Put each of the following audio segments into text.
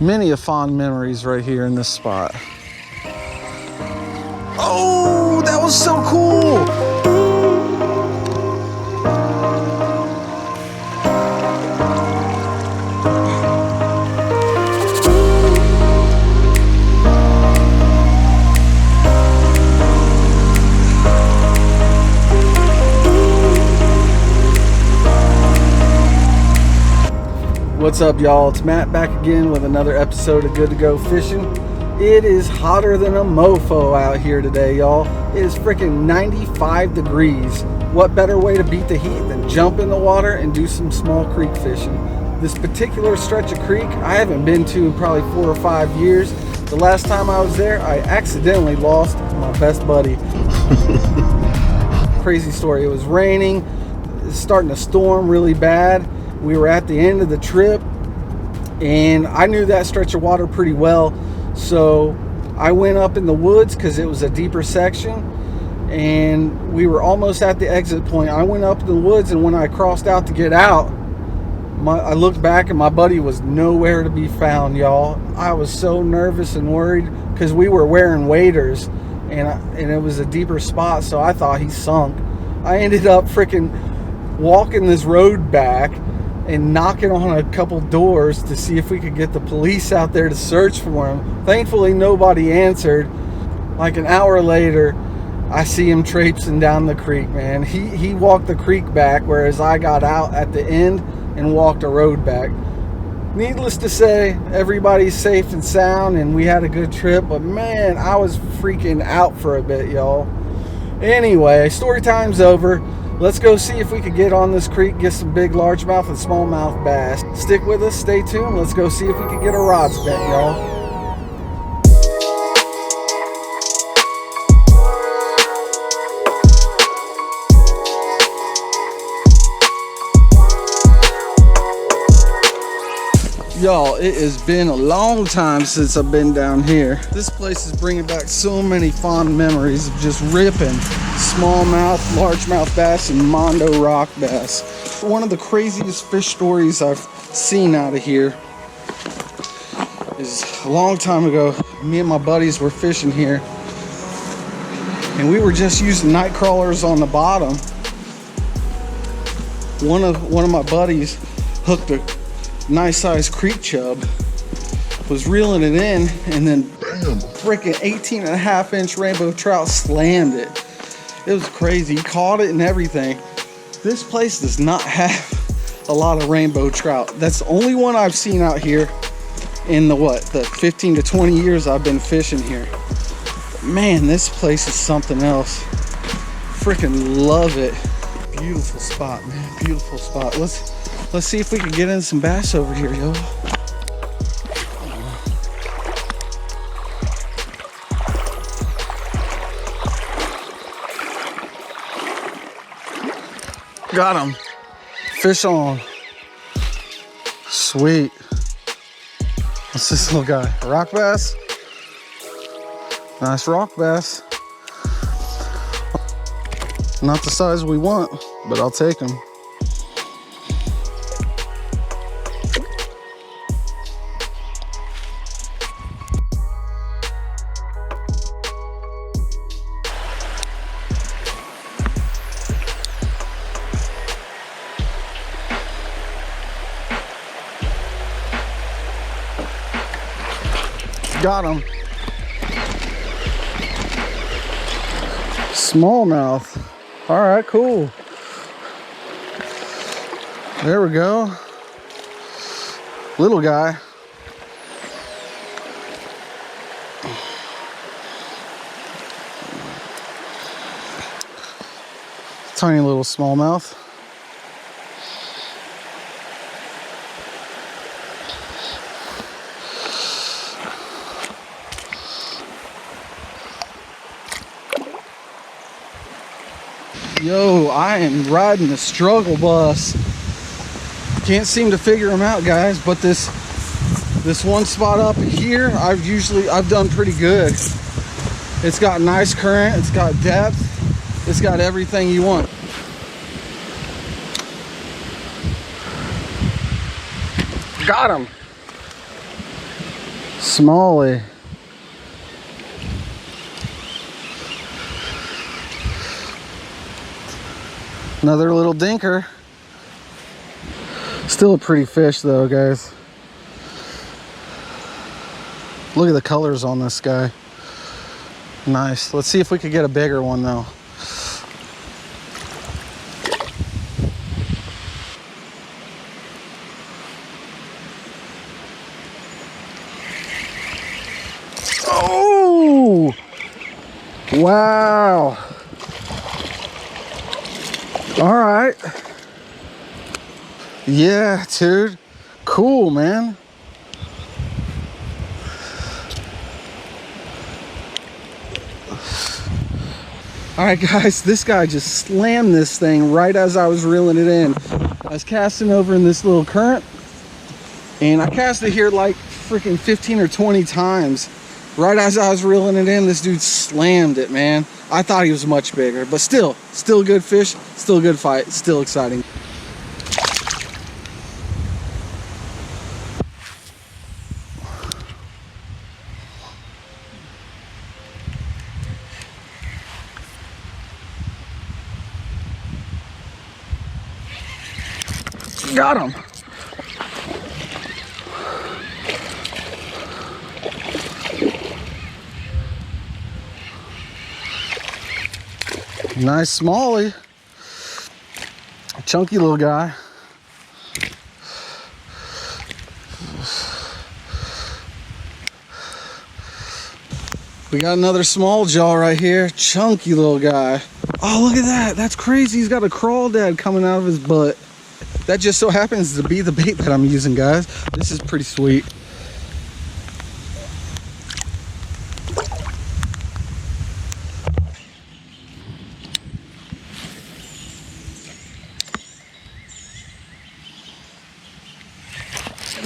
Many of fond memories right here in this spot. Oh, that was so cool. What's up, y'all? It's Matt back again with another episode of Good to Go Fishing. It is hotter than a mofo out here today, y'all. It is freaking 95 degrees. What better way to beat the heat than jump in the water and do some small creek fishing? This particular stretch of creek I haven't been to in probably 4 or 5 years. The last time I was there, I accidentally lost my best buddy. Crazy story. It was raining. It was starting to storm really bad. We were at the end of the trip, and I knew that stretch of water pretty well, so I went up in the woods because it was a deeper section, and we were almost at the exit point. I went up in the woods, and when I crossed out to get out, I looked back, and my buddy was nowhere to be found, y'all. I was so nervous and worried because we were wearing waders, and it was a deeper spot, so I thought he sunk. I ended up freaking walking this road back and knocking on a couple doors to see if we could get the police out there to search for him. Thankfully, nobody answered. Like an hour later, I see him traipsing down the creek, man. He walked the creek back, whereas I got out at the end and walked a road back. Needless to say, everybody's safe and sound, and we had a good trip, but man, I was freaking out for a bit, y'all. Anyway, story time's over. Let's go see if we could get on this creek, get some big largemouth and smallmouth bass. Stick with us, stay tuned. Let's go see if we can get a rod spent, y'all. Y'all, it has been a long time since I've been down here. This place is bringing back so many fond memories of just ripping smallmouth, largemouth bass, and mondo rock bass. One of the craziest fish stories I've seen out of here is a long time ago. Me and my buddies were fishing here, and we were just using night crawlers on the bottom. One of my buddies hooked a nice sized creek chub, was reeling it in, and then bam, freaking 18.5-inch rainbow trout slammed it. It was crazy. He caught it and everything. This place does not have a lot of rainbow trout. That's the only one I've seen out here in the 15 to 20 years I've been fishing here. But man, this place is something else. Freaking love it. Beautiful spot, man. Beautiful spot. Let's see if we can get in some bass over here, yo. Got him. Fish on. Sweet. What's this little guy? A rock bass? Nice rock bass. Not the size we want, but I'll take him. Got him. Smallmouth. All right, cool. There we go. Little guy. Tiny little smallmouth. Yo, I am riding the struggle bus. Can't seem to figure them out, guys, but this one spot up here, I've done pretty good. It's got nice current, it's got depth, it's got everything you want. Got him. Smallie. Another little dinker. Still a pretty fish though, guys. Look at the colors on this guy. Nice. Let's see if we could get a bigger one though. Oh! Wow. All right. Yeah, dude. Cool, man. All right, guys, this guy just slammed this thing right as I was reeling it in. I was casting over in this little current, and I cast it here like freaking 15 or 20 times. Right as I was reeling it in, this dude slammed it, man. I thought he was much bigger, but still a good fish, still a good fight, still exciting. Got him. Nice smallie. Chunky little guy. We got another small jaw right here. Chunky little guy. Oh, look at that. That's crazy. He's got a crawdad coming out of his butt. That just so happens to be the bait that I'm using, guys. This is pretty sweet.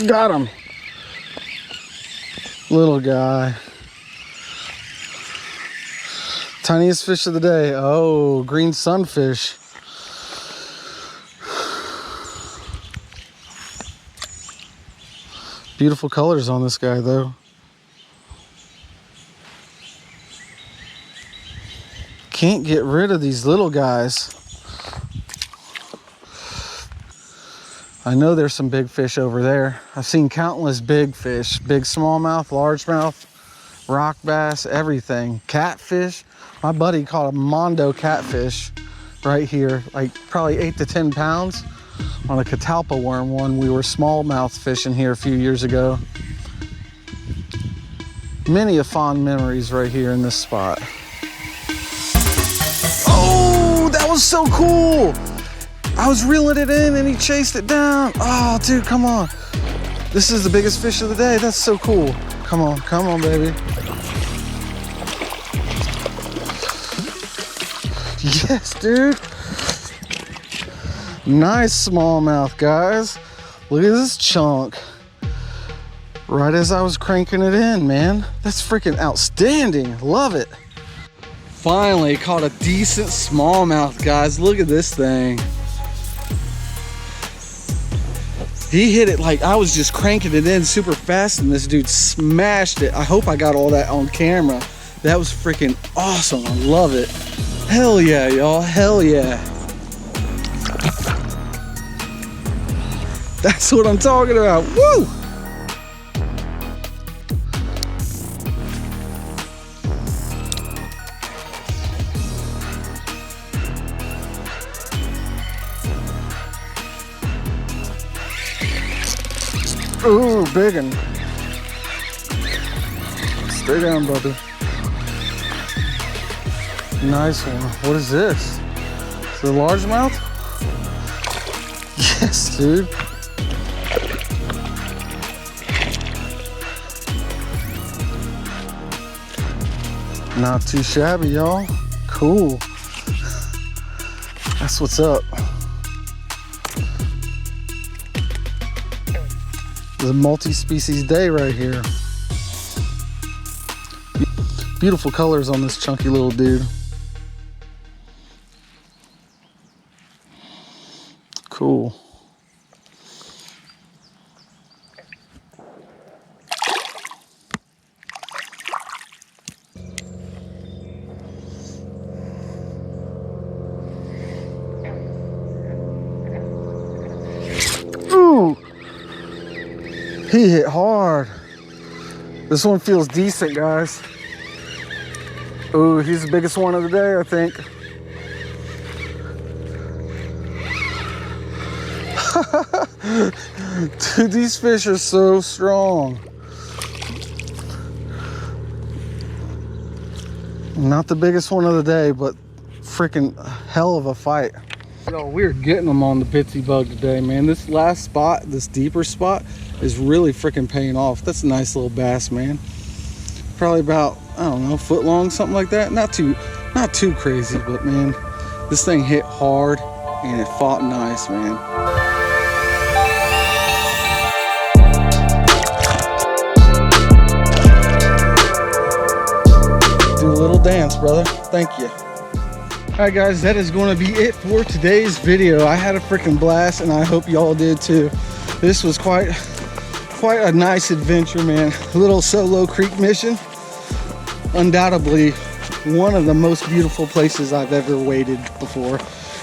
Got him. Little guy. Tiniest fish of the day. Oh, green sunfish. Beautiful colors on this guy though. Can't get rid of these little guys. I know there's some big fish over there. I've seen countless big fish, big smallmouth, largemouth, rock bass, everything. Catfish. My buddy caught a mondo catfish right here, like probably 8 to 10 pounds on a catalpa worm one. We were smallmouth fishing here a few years ago. Many of fond memories right here in this spot. Oh, that was so cool. I was reeling it in and he chased it down. Oh, dude, come on. This is the biggest fish of the day. That's so cool. Come on, baby. Yes, dude. Nice smallmouth, guys. Look at this chunk. Right as I was cranking it in, man. That's freaking outstanding. Love it. Finally caught a decent smallmouth, guys. Look at this thing. He hit it like I was just cranking it in super fast and this dude smashed it. I hope I got all that on camera. That was freaking awesome. I love it. Hell yeah, y'all. Hell yeah. That's what I'm talking about. Woo! Ooh, big one. Stay down, brother. Nice one. What is this? Is it a largemouth? Yes, dude. Not too shabby, y'all. Cool. That's what's up. It's a multi-species day right here. Beautiful colors on this chunky little dude. Cool. He hit hard. This one feels decent, guys. Ooh, he's the biggest one of the day, I think. Dude, these fish are so strong. Not the biggest one of the day, but freaking hell of a fight. Yo, we're getting them on the bitsy bug today, man. This last spot, this deeper spot, is really freaking paying off. That's a nice little bass, man. Probably about, I don't know, foot long, something like that. Not too crazy, but man, this thing hit hard and it fought nice, man. Do a little dance, brother. Thank you. All right, guys, that is going to be it for today's video. I had a freaking blast, and I hope y'all did too. This was quite a nice adventure, man. A little solo creek mission. Undoubtedly one of the most beautiful places I've ever waded before,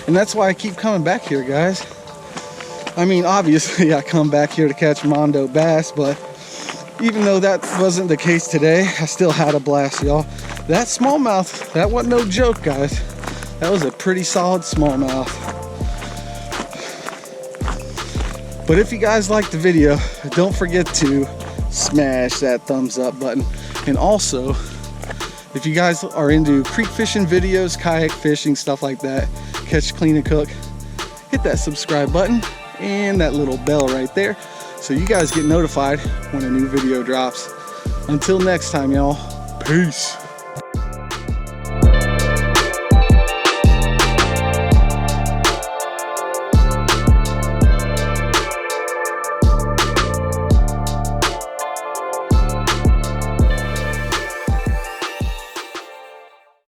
and that's why I keep coming back here, guys. I mean, obviously I come back here to catch Mondo bass, but even though that wasn't the case today, I still had a blast, y'all. That smallmouth, that wasn't no joke, guys. That was a pretty solid smallmouth. But if you guys liked the video, don't forget to smash that thumbs up button. And also, if you guys are into creek fishing videos, kayak fishing, stuff like that, catch, clean, and cook, hit that subscribe button and that little bell right there so you guys get notified when a new video drops. Until next time, y'all, peace.